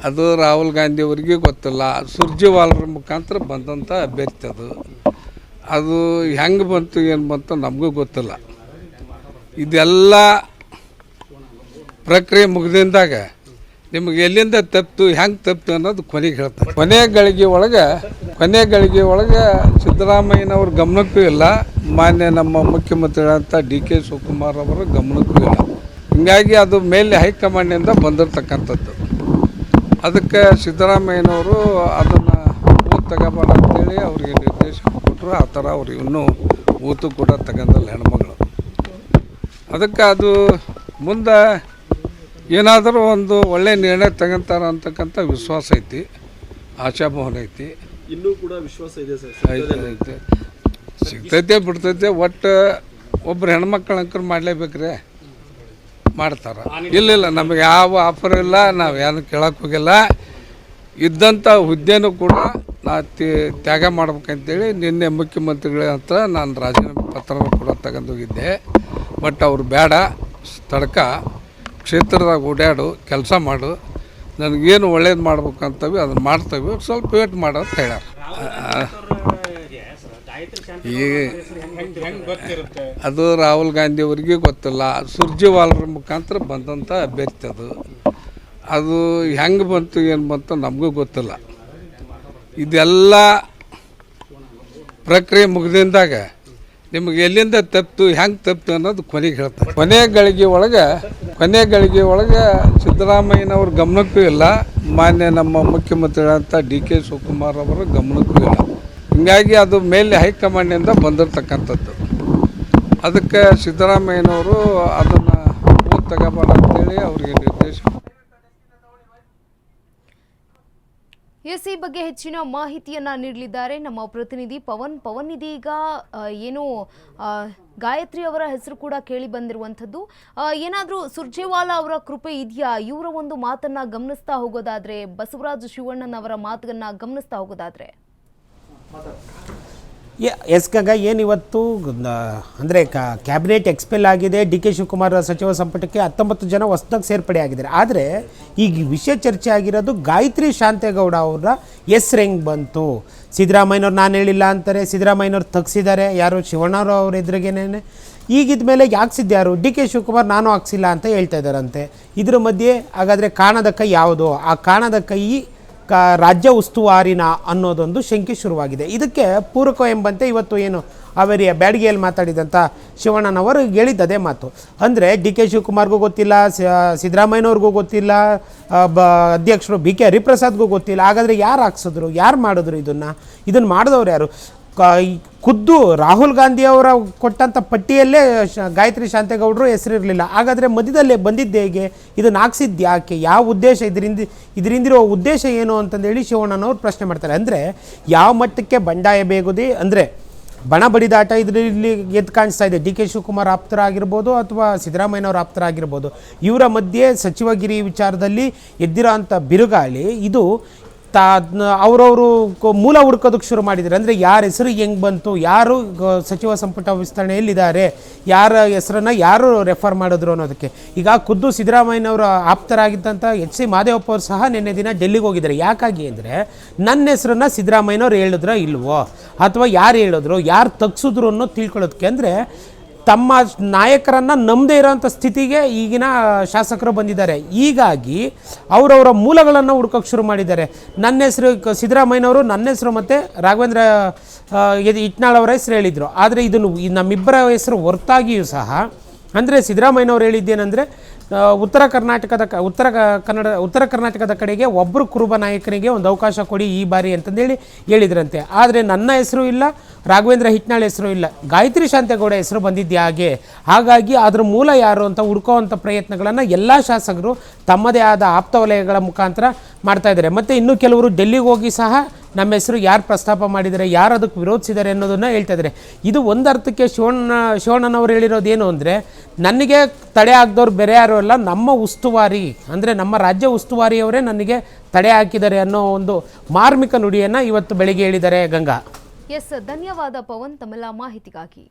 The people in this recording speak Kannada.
ಅದು ರಾಹುಲ್ ಗಾಂಧಿ ಅವರಿಗೆ ಗೊತ್ತಿಲ್ಲ. ಸುರ್ಜೇವಾಲರ ಮುಖಾಂತರ ಬಂದಂಥ ಅಭ್ಯರ್ಥಿ ಅದು ಹೆಂಗೆ ಬಂತು ಏನು ಬಂತು ನಮಗೂ ಗೊತ್ತಿಲ್ಲ. ಇದೆಲ್ಲ ಪ್ರಕ್ರಿಯೆ ಮುಗಿದಿಂದಾಗ ನಿಮಗೆ ಎಲ್ಲಿಂದ ತಪ್ಪಿತು ಹೆಂಗೆ ತಪ್ಪಿತು ಅನ್ನೋದು ಕೊನೆಗೆ ಹೇಳ್ತಾರೆ. ಕೊನೆ ಗಳಿಗೆ ಒಳಗೆ ಸಿದ್ದರಾಮಯ್ಯನವ್ರ ಗಮನಕ್ಕೂ ಇಲ್ಲ, ಮಾನ್ಯ ನಮ್ಮ ಮುಖ್ಯಮಂತ್ರಿಗಳಂತ DK ಶಿವಕುಮಾರ್ ಅವರ ಗಮನಕ್ಕೂ ಇಲ್ಲ. ಹೀಗಾಗಿ ಅದು ಮೇಲೆ ಹೈಕಮಾಂಡ್ನಿಂದ ಬಂದಿರತಕ್ಕಂಥದ್ದು. ಅದಕ್ಕೆ ಸಿದ್ದರಾಮಯ್ಯನವರು ಅದನ್ನು ಊತು ತಗೋಬಾರ ಅಂತೇಳಿ ಅವರಿಗೆ ನಿರ್ದೇಶನ ಕೊಟ್ಟರು. ಆ ಥರ ಅವ್ರು ಇನ್ನೂ ಊತು ಕೂಡ ತಗೊಂಡಲ್ಲ ಹೆಣ್ಮಗಳು. ಅದಕ್ಕೆ ಅದು ಮುಂದೆ ಏನಾದರೂ ಒಂದು ಒಳ್ಳೆಯ ನಿರ್ಣಯ ತಗೊಂತಾರ ಅಂತಕ್ಕಂಥ ವಿಶ್ವಾಸ ಐತಿ, ಆಶಾಭಾವನೆ ಐತಿ. ಇನ್ನೂ ಕೂಡ ವಿಶ್ವಾಸ ಇದೆ ಸರ್. ಐತೆ ಸಿಗ್ತೈತೆ ಬಿಡ್ತೈತೆ. ಒಟ್ಟು ಒಬ್ಬರು ಹೆಣ್ಮಕ್ಳು ಅಂಕರ್ ಮಾಡಲೇಬೇಕ್ರೆ, ಮಾಡ್ತಾರೆ. ಇಲ್ಲ ನಮಗೆ ಯಾವ ಆಫರ್ ಇಲ್ಲ, ನಾವು ಯಾರು ಕೇಳಕ್ಕೆ ಹೋಗಿಲ್ಲ. ಇದ್ದಂಥ ಹುದ್ದೆನೂ ಕೂಡ ನಾ ತ್ಯಾಗ ಮಾಡ್ಬೇಕಂತೇಳಿ ನಿನ್ನೆ ಮುಖ್ಯಮಂತ್ರಿಗಳ ಹತ್ರ ನಾನು ರಾಜೀನಾಮೆ ಪತ್ರ ಕೂಡ ತಗೊಂಡೋಗಿದ್ದೆ. ಬಟ್ ಅವ್ರು ಬೇಡ, ತಡ್ಕ ಕ್ಷೇತ್ರದಾಗ ಓಡಾಡು, ಕೆಲಸ ಮಾಡು, ನನಗೇನು ಒಳ್ಳೇದು ಮಾಡ್ಬೇಕಂತವಿ ಅದನ್ನು ಮಾಡ್ತೇವೆ, ಸ್ವಲ್ಪ ವೇಟ್ ಮಾಡೋ ಅಂತ ಹೇಳ್ಯಾರ. ಅದು ರಾಹುಲ್ ಗಾಂಧಿ ಅವರಿಗೆ ಗೊತ್ತಿಲ್ಲ. ಸುರ್ಜೇವಾಲರ ಮುಖಾಂತರ ಬಂದಂಥ ಅಭ್ಯರ್ಥಿ ಅದು ಹೆಂಗೆ ಬಂತು ಏನು ಬಂತು ನಮಗೂ ಗೊತ್ತಿಲ್ಲ. ಇದೆಲ್ಲ ಪ್ರಕ್ರಿಯೆ ಮುಗಿದಿಂದಾಗ ನಿಮಗೆ ಎಲ್ಲಿಂದ ತಪ್ಪಿತು ಹೆಂಗೆ ತಪ್ಪಿತು ಅನ್ನೋದು ಕೊನೆಗೆ ಹೇಳ್ತಾರೆ. ಕೊನೆ ಗಳಿಗೆ ಒಳಗೆ ಸಿದ್ದರಾಮಯ್ಯನವ್ರ ಗಮನಕ್ಕೂ ಇಲ್ಲ, ಮಾನ್ಯ ನಮ್ಮ ಮುಖ್ಯಮಂತ್ರಿಗಳಂತ DK ಶಿವಕುಮಾರ್ ಅವರ ಗಮನಕ್ಕೂ ಇಲ್ಲ. ಹೀಗಾಗಿ ಅದು ಮೇಲೆ ಹೈಕಮಾಂಡ್ನಿಂದ ಬಂದಿರತಕ್ಕಂಥದ್ದು. ಅದಕ್ಕೆ ಸಿದ್ದರಾಮಯ್ಯನವರು ಅದನ್ನು ಊತು ತಗೋಬಾರ ಅಂತೇಳಿ ಅವರಿಗೆ ನಿರ್ದೇಶನ. ಈ ಬಗ್ಗೆ ಹೆಚ್ಚಿನ ಮಾಹಿತಿಯನ್ನ ನೀಡಲಿದ್ದಾರೆ ನಮ್ಮ ಪ್ರತಿನಿಧಿ ಪವನ್. ಇದೀಗ ಏನು ಗಾಯತ್ರಿ ಅವರ ಹೆಸರು ಕೂಡ ಕೇಳಿ ಬಂದಿರುವಂಥದ್ದು. ಏನಾದರೂ ಸುರ್ಜೇವಾಲಾ ಅವರ ಕೃಪೆ ಇದೆಯಾ? ಇವರ ಒಂದು ಮಾತನ್ನ ಗಮನಿಸ್ತಾ ಹೋಗೋದಾದ್ರೆ, ಬಸವರಾಜ ಶಿವಣ್ಣನವರ ಮಾತನ್ನ ಗಮನಿಸ್ತಾ ಹೋಗೋದಾದ್ರೆ ಎಸ್ ಗಂಗಾ, ಏನಿವತ್ತು ಅಂದರೆ ಕ್ಯಾಬಿನೆಟ್ ಎಕ್ಸ್ಪೆಲ್ ಆಗಿದೆ. DK ಶಿವಕುಮಾರ್ ಸಚಿವ ಸಂಪುಟಕ್ಕೆ 19 ಜನ ಹೊಸದಾಗಿ ಸೇರ್ಪಡೆ ಆಗಿದ್ದಾರೆ. ಆದರೆ ಈಗ ವಿಷಯ ಚರ್ಚೆ ಆಗಿರೋದು ಗಾಯತ್ರಿ ಶಾಂತೇಗೌಡ ಅವರ ಹೆಸ್ರು ಹೆಂಗೆ ಬಂತು. ಸಿದ್ದರಾಮಯ್ಯನವ್ರು ನಾನು ಹೇಳಿಲ್ಲ ಅಂತಾರೆ, ಸಿದ್ದರಾಮಯ್ಯನವ್ರು ತಗ್ಸಿದ್ದಾರೆ, ಯಾರು ಶಿವಣ್ಣವ್ರು ಅವ್ರ ಎದುರಿಗೇನೆ. ಈಗಿದ ಮೇಲೆ ಯಾಕೆ ಸಿದ್ಯಾರು DK ಶಿವಕುಮಾರ್ ನಾನು ಹಾಕ್ಸಿಲ್ಲ ಅಂತ ಹೇಳ್ತಾ ಇದ್ದಾರಂತೆ. ಇದ್ರ ಮಧ್ಯೆ ಹಾಗಾದರೆ ಕಾಣದ ಕೈ ಯಾವುದು? ಆ ಕಾಣದ ಕೈ ರಾಜ್ಯ ಉಸ್ತುವಾರಿನ ಅನ್ನೋದೊಂದು ಶಂಕೆ ಶುರುವಾಗಿದೆ. ಇದಕ್ಕೆ ಪೂರಕ ಎಂಬಂತೆ ಇವತ್ತು ಏನು ಅವರಿಯ ಬ್ಯಾಡಗಿಯಲ್ಲಿ ಮಾತಾಡಿದಂಥ ಶಿವಣ್ಣನವರು ಹೇಳಿದ್ದದೇ ಮಾತು. ಅಂದರೆ DK ಶಿವಕುಮಾರ್ಗೂ ಗೊತ್ತಿಲ್ಲ, ಸಿದ್ದರಾಮಯ್ಯನವ್ರಿಗೂ ಗೊತ್ತಿಲ್ಲ, ಅಧ್ಯಕ್ಷರು BK ಹರಿಪ್ರಸಾದ್ಗೂ ಗೊತ್ತಿಲ್ಲ. ಹಾಗಾದರೆ ಯಾರು ಹಾಕ್ಸಿದ್ರು, ಯಾರು ಮಾಡಿದ್ರು? ಇದನ್ನು ಮಾಡಿದವ್ರು ಯಾರು? ಖುದ್ದು ರಾಹುಲ್ ಗಾಂಧಿ ಅವರ ಕೊಟ್ಟಂಥ ಪಟ್ಟಿಯಲ್ಲೇ ಗಾಯತ್ರಿ ಶಾಂತೇಗೌಡರು ಹೆಸರಿರಲಿಲ್ಲ. ಹಾಗಾದರೆ ಮಧ್ಯದಲ್ಲೇ ಬಂದಿದ್ದೆ ಹೇಗೆ? ಇದನ್ನು ಹಾಕ್ಸಿದ್ದು ಯಾಕೆ? ಯಾವ ಉದ್ದೇಶ? ಇದರಿಂದಿರೋ ಉದ್ದೇಶ ಏನು ಅಂತಂದೇಳಿ ಶಿವಣ್ಣನವ್ರು ಪ್ರಶ್ನೆ ಮಾಡ್ತಾರೆ. ಅಂದರೆ ಯಾವ ಮಟ್ಟಕ್ಕೆ ಬಂಡಾಯ ಬೇಗುದಿ, ಅಂದರೆ ಬಣ ಬಡಿದಾಟ ಇದರಲ್ಲಿ ಎದ್ದು ಕಾಣಿಸ್ತಾ ಇದೆ. DK ಶಿವಕುಮಾರ್ ಆಪ್ತರಾಗಿರ್ಬೋದು ಅಥವಾ ಸಿದ್ದರಾಮಯ್ಯನವ್ರ ಆಪ್ತರಾಗಿರ್ಬೋದು, ಇವರ ಮಧ್ಯೆ ಸಚಿವಗಿರಿ ವಿಚಾರದಲ್ಲಿ ಎದ್ದಿರೋ ಅಂಥ ಬಿರುಗಾಳಿ ಇದು ಅವರವರು ಮೂಲ ಹುಡ್ಕೋದಕ್ಕೆ ಶುರು ಮಾಡಿದ್ದಾರೆ. ಅಂದರೆ ಯಾರ ಹೆಸರು ಹೆಂಗೆ ಬಂತು, ಯಾರು ಸಚಿವ ಸಂಪುಟ ವಿಸ್ತರಣೆಯಲ್ಲಿದ್ದಾರೆ, ಯಾರ ಹೆಸರನ್ನು ಯಾರು ರೆಫರ್ ಮಾಡಿದ್ರು ಅನ್ನೋದಕ್ಕೆ. ಈಗ ಖುದ್ದು ಸಿದ್ದರಾಮಯ್ಯನವರ ಆಪ್ತರಾಗಿದ್ದಂಥ HC ಮಾದೇವಪ್ಪ ಅವರು ಸಹ ನಿನ್ನೆ ದಿನ ಡೆಲ್ಲಿಗೆ ಹೋಗಿದ್ದಾರೆ. ಯಾಕಾಗಿ ಅಂದರೆ ನನ್ನ ಹೆಸರನ್ನು ಸಿದ್ದರಾಮಯ್ಯನವ್ರು ಹೇಳಿದ್ರೋ ಇಲ್ವೋ, ಅಥವಾ ಯಾರು ಹೇಳಿದ್ರು, ಯಾರು ತಗ್ಸಿದ್ರು ಅನ್ನೋದು ತಿಳ್ಕೊಳ್ಳೋದಕ್ಕೆ. ಅಂದರೆ ತಮ್ಮ ನಾಯಕರನ್ನು ನಂಬದೇ ಇರೋಂಥ ಸ್ಥಿತಿಗೆ ಈಗಿನ ಶಾಸಕರು ಬಂದಿದ್ದಾರೆ. ಹೀಗಾಗಿ ಅವರವರ ಮೂಲಗಳನ್ನು ಹುಡ್ಕೋಕ್ಕೆ ಶುರು ಮಾಡಿದ್ದಾರೆ. ನನ್ನ ಹೆಸರು ಸಿದ್ದರಾಮಯ್ಯನವರು, ನನ್ನ ಹೆಸರು ಮತ್ತು ರಾಘವೇಂದ್ರ ಹಿಟ್ನಾಳ್ ಅವರ ಹೆಸರು ಹೇಳಿದರು. ಆದರೆ ಇದನ್ನು ನಮ್ಮಿಬ್ಬರ ಹೆಸರು ಹೊರತಾಗಿಯೂ ಸಹ, ಅಂದರೆ ಸಿದ್ದರಾಮಯ್ಯನವ್ರು ಹೇಳಿದ್ದೇನೆಂದರೆ ಉತ್ತರ ಕರ್ನಾಟಕದ ಕಡೆಗೆ ಒಬ್ಬರು ಕುರುಬ ನಾಯಕನಿಗೆ ಒಂದು ಅವಕಾಶ ಕೊಡಿ ಈ ಬಾರಿ ಅಂತಂದೇಳಿ ಹೇಳಿದ್ರಂತೆ. ಆದರೆ ನನ್ನ ಹೆಸರು ಇಲ್ಲ, ರಾಘವೇಂದ್ರ ಹಿಟ್ನಾಳ್ ಹೆಸರು ಇಲ್ಲ, ಗಾಯತ್ರಿ ಶಾಂತೇಗೌಡ ಹೆಸರು ಬಂದಿದ್ದೆ ಹಾಗಾಗಿ ಅದರ ಮೂಲ ಯಾರು ಅಂತ ಹುಡ್ಕೋವಂಥ ಪ್ರಯತ್ನಗಳನ್ನು ಎಲ್ಲ ಶಾಸಕರು ತಮ್ಮದೇ ಆದ ಆಪ್ತ ವಲಯಗಳ ಮುಖಾಂತರ ಮಾಡ್ತಾ ಇದ್ದಾರೆ. ಮತ್ತು ಇನ್ನೂ ಕೆಲವರು ಡೆಲ್ಲಿಗೆ ಹೋಗಿ ಸಹ ನಮ್ಮ ಹೆಸರು ಯಾರು ಪ್ರಸ್ತಾಪ ಮಾಡಿದ್ದಾರೆ, ಯಾರು ಅದಕ್ಕೆ ವಿರೋಧಿಸಿದ್ದಾರೆ ಅನ್ನೋದನ್ನು ಹೇಳ್ತಾ ಇದ್ದಾರೆ. ಇದು ಒಂದು ಅರ್ಥಕ್ಕೆ ಶಿವಣ್ಣನವರು ಹೇಳಿರೋದೇನು ಅಂದರೆ, ನನಗೆ ತಡೆ ಹಾಕಿದವ್ರು ಬೇರೆ ಯಾರು ಅಲ್ಲ, ನಮ್ಮ ಉಸ್ತುವಾರಿ ಅಂದರೆ ನಮ್ಮ ರಾಜ್ಯ ಉಸ್ತುವಾರಿಯವರೇ ನನಗೆ ತಡೆ ಹಾಕಿದ್ದಾರೆ ಅನ್ನೋ ಒಂದು ಮಾರ್ಮಿಕ ನುಡಿಯನ್ನು ಇವತ್ತು ಬೆಳಿಗ್ಗೆ ಹೇಳಿದ್ದಾರೆ. ಗಂಗಾ, ಧನ್ಯವಾದ ಪವನ್ ತಮ್ಮೆಲ್ಲ ಮಾಹಿತಿಗಾಗಿ.